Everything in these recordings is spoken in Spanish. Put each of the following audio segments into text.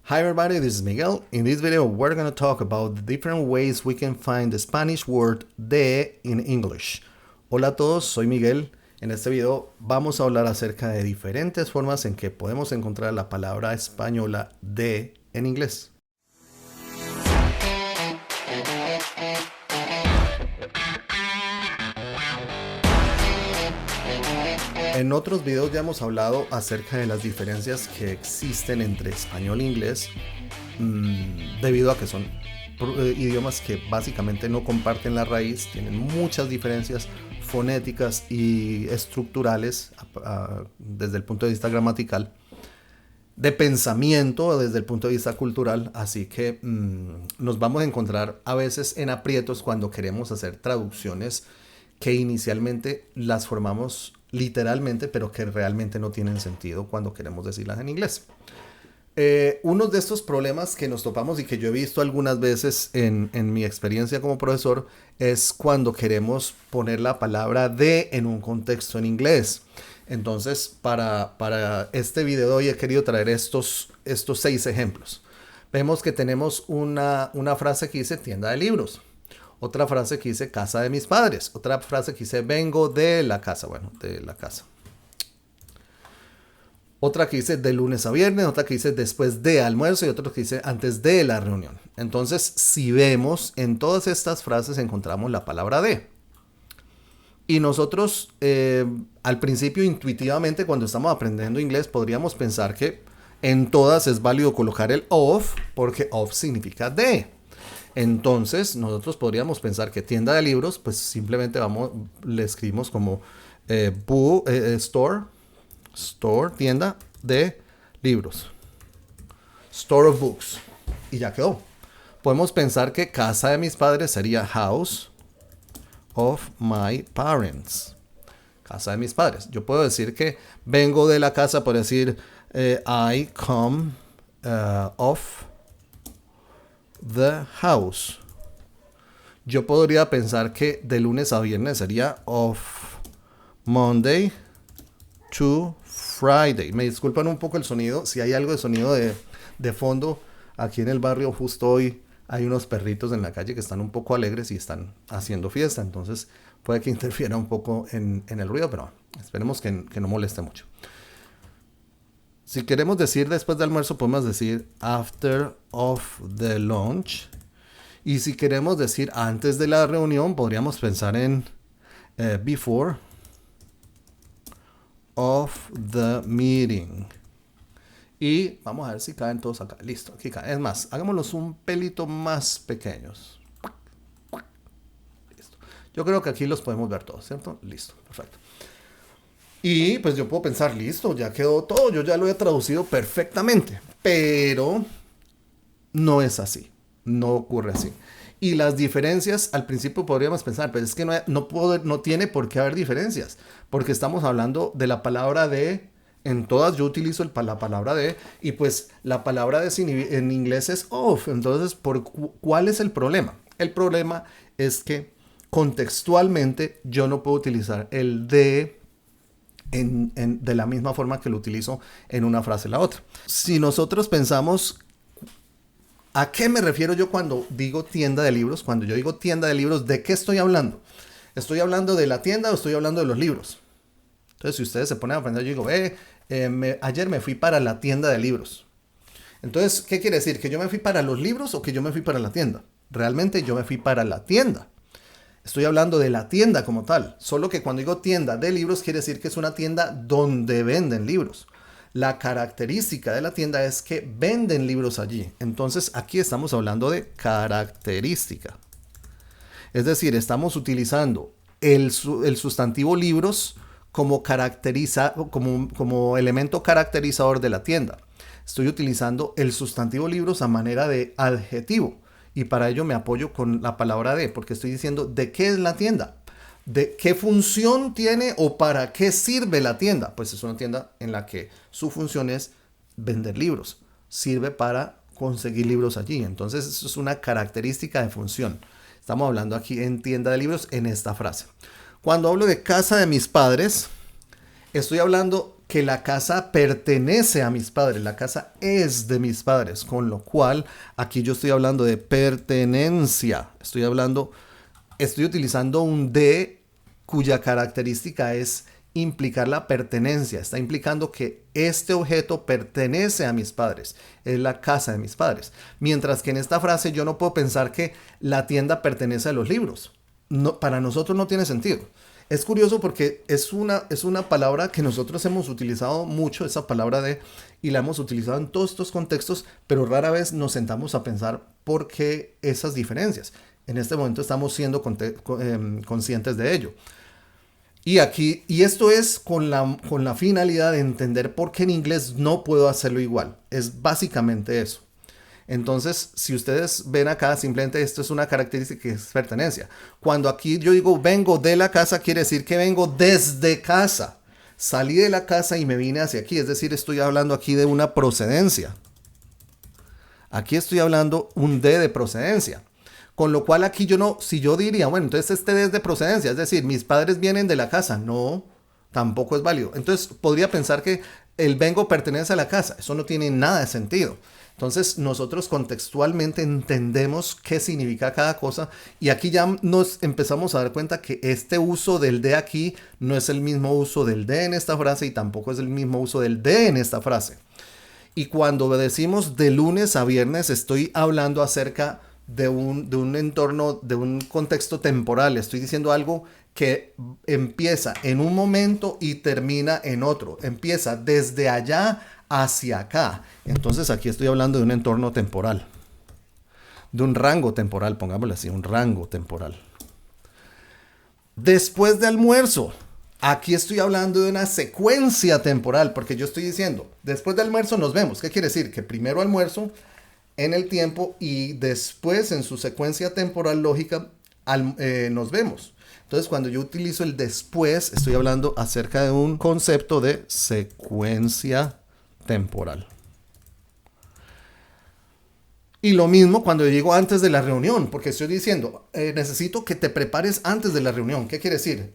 Hi everybody, this is Miguel. In this video, we're going to talk about the different ways we can find the Spanish word de in English. Hola a todos, soy Miguel. En este video vamos a hablar acerca de diferentes formas en que podemos encontrar la palabra española de en inglés. En otros videos ya hemos hablado acerca de las diferencias que existen entre español e inglés debido a que son idiomas que básicamente no comparten la raíz, tienen muchas diferencias fonéticas y estructurales desde el punto de vista gramatical, de pensamiento desde el punto de vista cultural, así que nos vamos a encontrar a veces en aprietos cuando queremos hacer traducciones que inicialmente las formamos literalmente, pero que realmente no tienen sentido cuando queremos decirlas en inglés. Uno de estos problemas que nos topamos y que yo he visto algunas veces en mi experiencia como profesor es cuando queremos poner la palabra de en un contexto en inglés. Entonces, para este video de hoy he querido traer estos 6 ejemplos. Vemos que tenemos una frase que dice tienda de libros. Otra frase que dice casa de mis padres. Otra frase que dice vengo de la casa. Bueno, de la casa. Otra que dice de lunes a viernes. Otra que dice después de almuerzo. Y otra que dice antes de la reunión. Entonces, si vemos, en todas estas frases encontramos la palabra de. Y nosotros, al principio, intuitivamente, cuando estamos aprendiendo inglés, podríamos pensar que en todas es válido colocar el of, porque of significa de. Entonces, nosotros podríamos pensar que tienda de libros, pues simplemente le escribimos como store, tienda de libros. Store of books. Y ya quedó. Podemos pensar que casa de mis padres sería house of my parents. Casa de mis padres. Yo puedo decir que vengo de la casa, por decir I come of the house. Yo podría pensar que de lunes a viernes sería of Monday to Friday. Me disculpan un poco el sonido. Si hay algo de sonido de fondo, aquí en el barrio justo hoy hay unos perritos en la calle que están un poco alegres y están haciendo fiesta. Entonces puede que interfiera un poco en el ruido, pero esperemos que no moleste mucho. Si queremos decir después del almuerzo, podemos decir after of the lunch. Y si queremos decir antes de la reunión, podríamos pensar en before of the meeting. Y vamos a ver si caen todos acá. Listo, aquí caen. Es más, hagámoslos un pelito más pequeños. Listo. Yo creo que aquí los podemos ver todos, ¿cierto? Listo, perfecto. Y pues yo puedo pensar, listo, ya quedó todo, yo ya lo he traducido perfectamente, pero no es así, no ocurre así. Y las diferencias, al principio podríamos pensar, pero es que no tiene por qué haber diferencias, porque estamos hablando de la palabra de, en todas yo utilizo la palabra de, y pues la palabra de en inglés es of, entonces, ¿cuál es el problema? El problema es que contextualmente yo no puedo utilizar el de de la misma forma que lo utilizo en una frase la otra. Si nosotros pensamos, ¿a qué me refiero yo cuando digo tienda de libros? Cuando yo digo tienda de libros, ¿de qué estoy hablando? ¿Estoy hablando de la tienda o estoy hablando de los libros? Entonces, si ustedes se ponen a aprender, yo digo, ayer me fui para la tienda de libros. Entonces, ¿qué quiere decir? ¿Que yo me fui para los libros o que yo me fui para la tienda? Realmente yo me fui para la tienda. Estoy hablando de la tienda como tal. Solo que cuando digo tienda de libros quiere decir que es una tienda donde venden libros. La característica de la tienda es que venden libros allí. Entonces aquí estamos hablando de característica. Es decir, estamos utilizando el sustantivo libros como elemento caracterizador de la tienda. Estoy utilizando el sustantivo libros a manera de adjetivo. Y para ello me apoyo con la palabra de, porque estoy diciendo de qué es la tienda, de qué función tiene o para qué sirve la tienda. Pues es una tienda en la que su función es vender libros, sirve para conseguir libros allí. Entonces eso es una característica de función. Estamos hablando aquí en tienda de libros en esta frase. Cuando hablo de casa de mis padres, estoy hablando que la casa pertenece a mis padres, la casa es de mis padres, con lo cual aquí yo estoy hablando de pertenencia, estoy utilizando un de cuya característica es implicar la pertenencia, está implicando que este objeto pertenece a mis padres, es la casa de mis padres, mientras que en esta frase yo no puedo pensar que la tienda pertenece a los libros, no, para nosotros no tiene sentido. Es curioso porque es una palabra que nosotros hemos utilizado mucho, esa palabra de, y la hemos utilizado en todos estos contextos, pero rara vez nos sentamos a pensar por qué esas diferencias. En este momento estamos siendo conscientes de ello. Y esto es con la finalidad de entender por qué en inglés no puedo hacerlo igual. Es básicamente eso. Entonces, si ustedes ven acá, simplemente esto es una característica que es pertenencia. Cuando aquí yo digo vengo de la casa, quiere decir que vengo desde casa. Salí de la casa y me vine hacia aquí. Es decir, estoy hablando aquí de una procedencia. Aquí estoy hablando un de procedencia. Con lo cual aquí yo no, si yo diría, bueno, entonces este es de procedencia, es decir, mis padres vienen de la casa. No, tampoco es válido. Entonces podría pensar que el vengo pertenece a la casa. Eso no tiene nada de sentido. Entonces nosotros contextualmente entendemos qué significa cada cosa y aquí ya nos empezamos a dar cuenta que este uso del de aquí no es el mismo uso del de en esta frase y tampoco es el mismo uso del de en esta frase. Y cuando decimos de lunes a viernes estoy hablando acerca de un entorno, de un contexto temporal. Estoy diciendo algo que empieza en un momento y termina en otro. Empieza desde allá hacia acá. Entonces aquí estoy hablando de un entorno temporal. De un rango temporal, pongámoslo así, un rango temporal. Después de almuerzo. Aquí estoy hablando de una secuencia temporal, porque yo estoy diciendo, después de almuerzo nos vemos. ¿Qué quiere decir? Que primero almuerzo en el tiempo y después en su secuencia temporal lógica nos vemos. Entonces cuando yo utilizo el después, estoy hablando acerca de un concepto de secuencia temporal. Y lo mismo cuando yo digo antes de la reunión, porque estoy diciendo, necesito que te prepares antes de la reunión. ¿Qué quiere decir?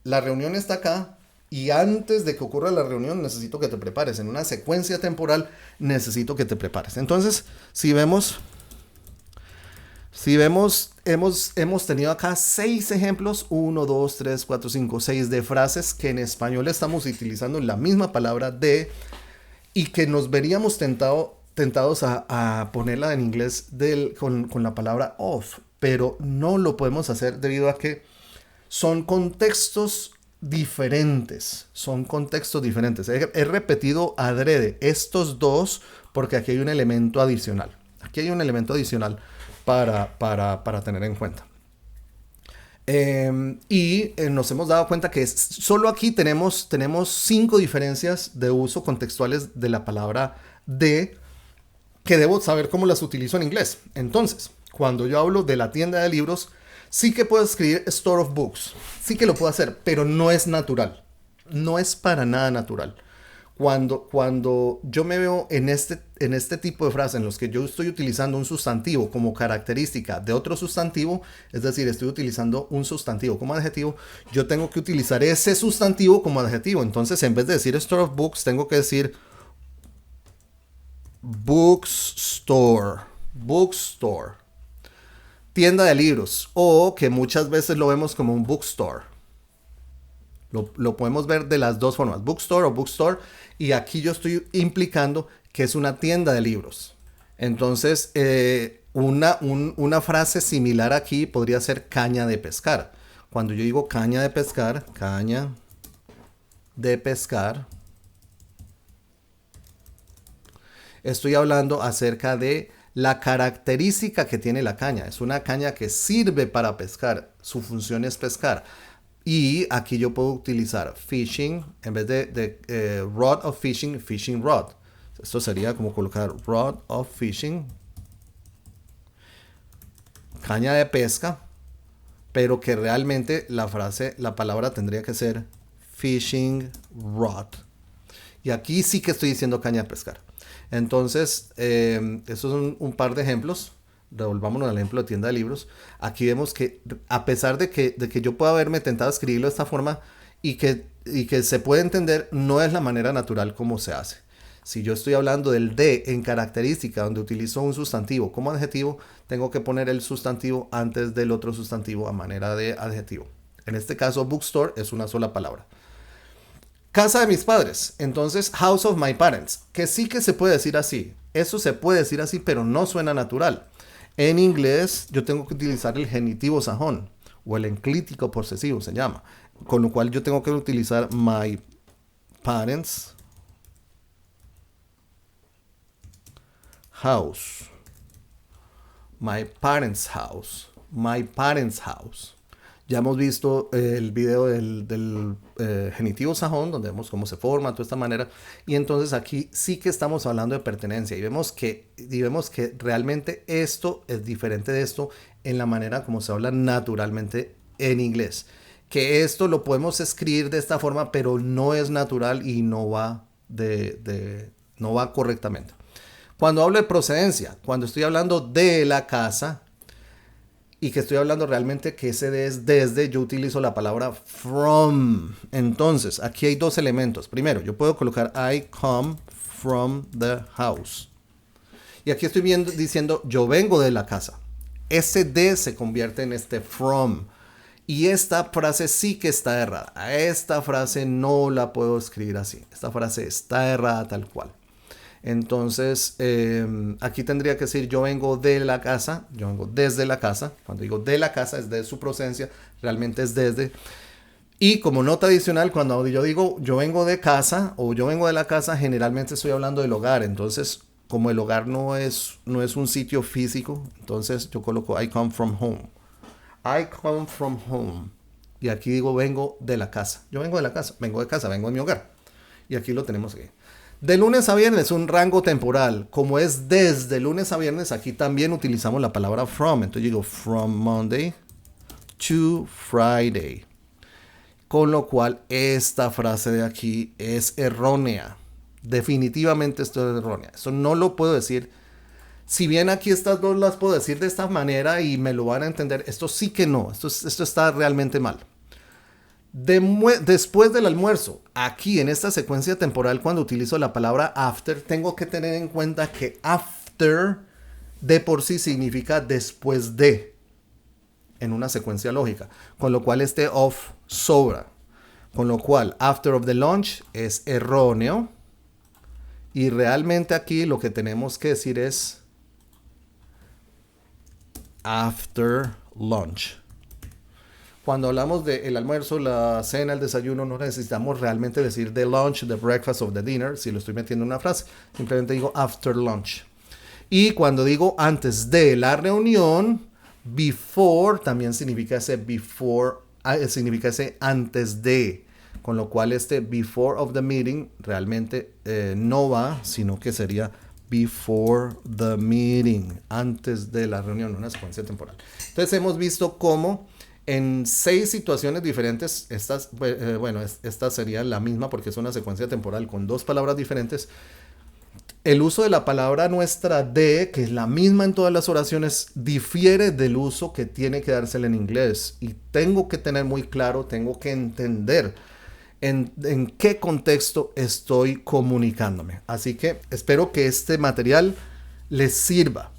La reunión está acá y antes de que ocurra la reunión necesito que te prepares. En una secuencia temporal necesito que te prepares. Entonces, si vemos, hemos tenido acá 6 ejemplos, 1, 2, 3, 4, 5, 6 de frases que en español estamos utilizando la misma palabra de y que nos veríamos tentados a ponerla en inglés con la palabra of, pero no lo podemos hacer debido a que son contextos diferentes. He repetido adrede estos dos porque aquí hay un elemento adicional. Para tener en cuenta. Nos hemos dado cuenta que solo aquí tenemos 5 diferencias de uso contextuales de la palabra de que debo saber cómo las utilizo en inglés. Entonces, cuando yo hablo de la tienda de libros, sí que puedo escribir store of books, sí que lo puedo hacer, pero no es natural, no es para nada natural. Cuando yo me veo en este tipo de frases en los que yo estoy utilizando un sustantivo como característica de otro sustantivo, es decir, estoy utilizando un sustantivo como adjetivo, yo tengo que utilizar ese sustantivo como adjetivo. Entonces, en vez de decir store of books, tengo que decir bookstore, tienda de libros, o que muchas veces lo vemos como un bookstore. Lo podemos ver de las dos formas, bookstore o bookstore, y aquí yo estoy implicando que es una tienda de libros. Entonces, una frase similar aquí podría ser caña de pescar. Cuando yo digo caña de pescar, estoy hablando acerca de la característica que tiene la caña. Es una caña que sirve para pescar. Su función es pescar. Y aquí yo puedo utilizar fishing, en vez de rod of fishing, fishing rod. Esto sería como colocar rod of fishing, caña de pesca, pero que realmente la palabra tendría que ser fishing rod. Y aquí sí que estoy diciendo caña de pescar. Entonces, estos son un par de ejemplos. Devolvámonos al ejemplo de tienda de libros. Aquí vemos que a pesar de que yo pueda haberme tentado escribirlo de esta forma y que y que se puede entender, no es la manera natural como se hace. Si yo estoy hablando del de en característica, donde utilizo un sustantivo como adjetivo, tengo que poner el sustantivo antes del otro sustantivo a manera de adjetivo. En este caso, bookstore es una sola palabra. Casa de mis padres, entonces house of my parents, que sí que se puede decir así. Eso se puede decir así, pero no suena natural. En inglés yo tengo que utilizar el genitivo sajón o el enclítico posesivo se llama, con lo cual yo tengo que utilizar my parents house, my parents house, my parents house. Ya hemos visto el video del genitivo sajón, donde vemos cómo se forma, toda esta manera. Y entonces aquí sí que estamos hablando de pertenencia. Y vemos que realmente esto es diferente de esto en la manera como se habla naturalmente en inglés. Que esto lo podemos escribir de esta forma, pero no es natural y no va, no va correctamente. Cuando hablo de procedencia, cuando estoy hablando de la casa, y que estoy hablando realmente que ese es desde, yo utilizo la palabra from. Entonces, aquí hay dos elementos. Primero, yo puedo colocar I come from the house. Y aquí estoy diciendo yo vengo de la casa. Ese de se convierte en este from. Y esta frase sí que está errada. Esta frase no la puedo escribir así. Esta frase está errada tal cual. Entonces, aquí tendría que decir yo vengo de la casa, yo vengo desde la casa. Cuando digo de la casa es de su procedencia, realmente es desde. Y como nota adicional, cuando yo digo yo vengo de casa o yo vengo de la casa, generalmente estoy hablando del hogar. Entonces, como el hogar no es un sitio físico, entonces yo coloco I come from home. I come from home. Y aquí digo vengo de la casa. Yo vengo de la casa, vengo de mi hogar. Y aquí lo tenemos aquí. De lunes a viernes, un rango temporal. Como es desde lunes a viernes, aquí también utilizamos la palabra from. Entonces digo from Monday to Friday. Con lo cual, esta frase de aquí es errónea. Definitivamente esto es errónea. Eso no lo puedo decir. Si bien aquí estas dos las puedo decir de esta manera y me lo van a entender, esto sí que no. Esto está realmente mal. Después del almuerzo, aquí en esta secuencia temporal, cuando utilizo la palabra after, tengo que tener en cuenta que after de por sí significa después de, en una secuencia lógica, con lo cual este of sobra, con lo cual after of the lunch es erróneo y realmente aquí lo que tenemos que decir es after lunch. Cuando hablamos del almuerzo, la cena, el desayuno, no necesitamos realmente decir the lunch, the breakfast of the dinner, si lo estoy metiendo en una frase. Simplemente digo after lunch. Y cuando digo antes de la reunión, before también significa ese before, significa ese antes de. Con lo cual este before of the meeting realmente no va, sino que sería before the meeting, antes de la reunión, una secuencia temporal. Entonces hemos visto cómo en 6 situaciones diferentes, esta sería la misma porque es una secuencia temporal con 2 palabras diferentes. El uso de la palabra nuestra de, que es la misma en todas las oraciones, difiere del uso que tiene que dársele en inglés. Y tengo que tener muy claro, tengo que entender en qué contexto estoy comunicándome. Así que espero que este material les sirva.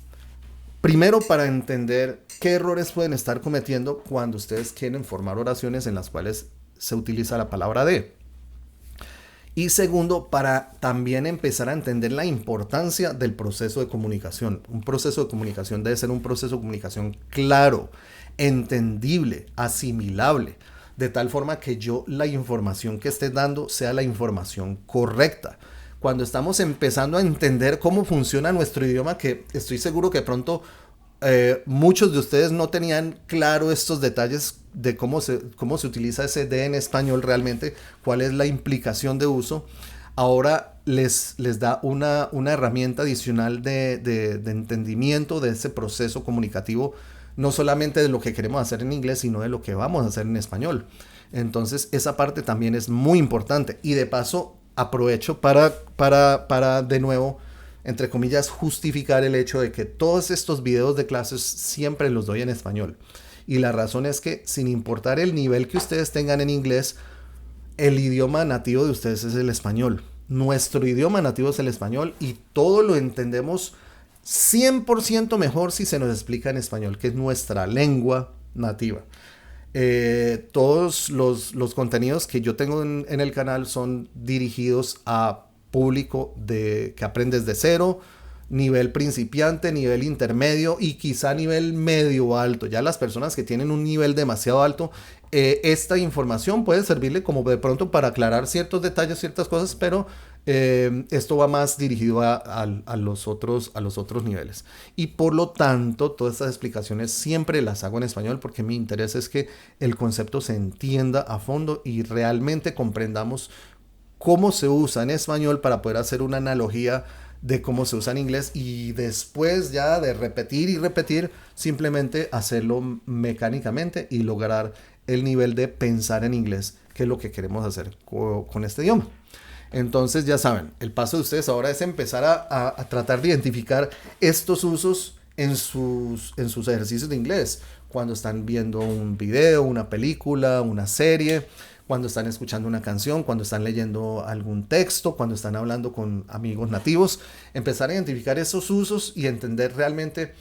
Primero, para entender qué errores pueden estar cometiendo cuando ustedes quieren formar oraciones en las cuales se utiliza la palabra de. Y segundo, para también empezar a entender la importancia del proceso de comunicación. Un proceso de comunicación debe ser un proceso de comunicación claro, entendible, asimilable, de tal forma que la información que esté dando sea la información correcta. Cuando estamos empezando a entender cómo funciona nuestro idioma, que estoy seguro que pronto muchos de ustedes no tenían claro estos detalles de cómo se utiliza ese de en español realmente, cuál es la implicación de uso. Ahora les da una herramienta adicional de entendimiento de ese proceso comunicativo, no solamente de lo que queremos hacer en inglés, sino de lo que vamos a hacer en español. Entonces esa parte también es muy importante y de paso aprovecho para de nuevo, entre comillas, justificar el hecho de que todos estos videos de clases siempre los doy en español. Y la razón es que sin importar el nivel que ustedes tengan en inglés, el idioma nativo de ustedes es el español. Nuestro idioma nativo es el español y todo lo entendemos 100% mejor si se nos explica en español, que es nuestra lengua nativa. Todos los contenidos que yo tengo en el canal son dirigidos a público que aprende desde cero, nivel principiante, nivel intermedio y quizá nivel medio alto. Ya las personas que tienen un nivel demasiado alto, esta información puede servirle como de pronto para aclarar ciertos detalles, ciertas cosas, pero esto va más dirigido a los otros niveles. Y por lo tanto, todas estas explicaciones siempre las hago en español porque mi interés es que el concepto se entienda a fondo y realmente comprendamos cómo se usa en español para poder hacer una analogía de cómo se usa en inglés y después ya de repetir y repetir, simplemente hacerlo mecánicamente y lograr el nivel de pensar en inglés, que es lo que queremos hacer con este idioma. Entonces ya saben, el paso de ustedes ahora es empezar a tratar de identificar estos usos en sus ejercicios de inglés, cuando están viendo un video, una película, una serie, cuando están escuchando una canción, cuando están leyendo algún texto, cuando están hablando con amigos nativos, empezar a identificar esos usos y entender realmente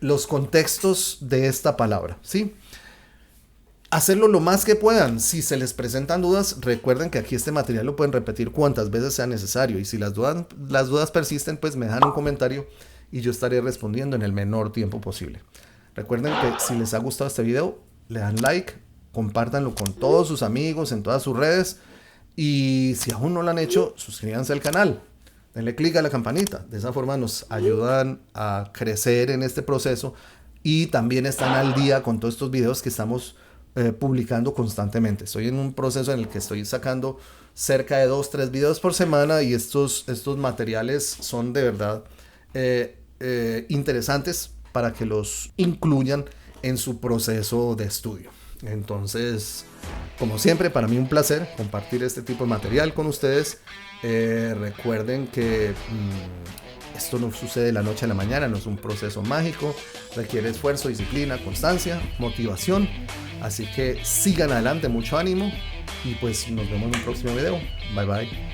los contextos de esta palabra, ¿sí? Hacerlo lo más que puedan. Si se les presentan dudas, recuerden que aquí este material lo pueden repetir cuantas veces sea necesario y si las dudas persisten, pues me dejan un comentario y yo estaré respondiendo en el menor tiempo posible. Recuerden que si les ha gustado este video, le dan like, compártanlo con todos sus amigos en todas sus redes y si aún no lo han hecho, suscríbanse al canal, denle click a la campanita, de esa forma nos ayudan a crecer en este proceso y también están al día con todos estos videos que estamos publicando constantemente. Estoy en un proceso en el que estoy sacando cerca de 2-3 videos por semana y estos materiales son de verdad interesantes para que los incluyan en su proceso de estudio. Entonces, como siempre, para mí un placer compartir este tipo de material con ustedes. Recuerden que esto no sucede de la noche a la mañana, no es un proceso mágico, requiere esfuerzo, disciplina, constancia, motivación. Así que sigan adelante, mucho ánimo y pues nos vemos en un próximo video. Bye bye.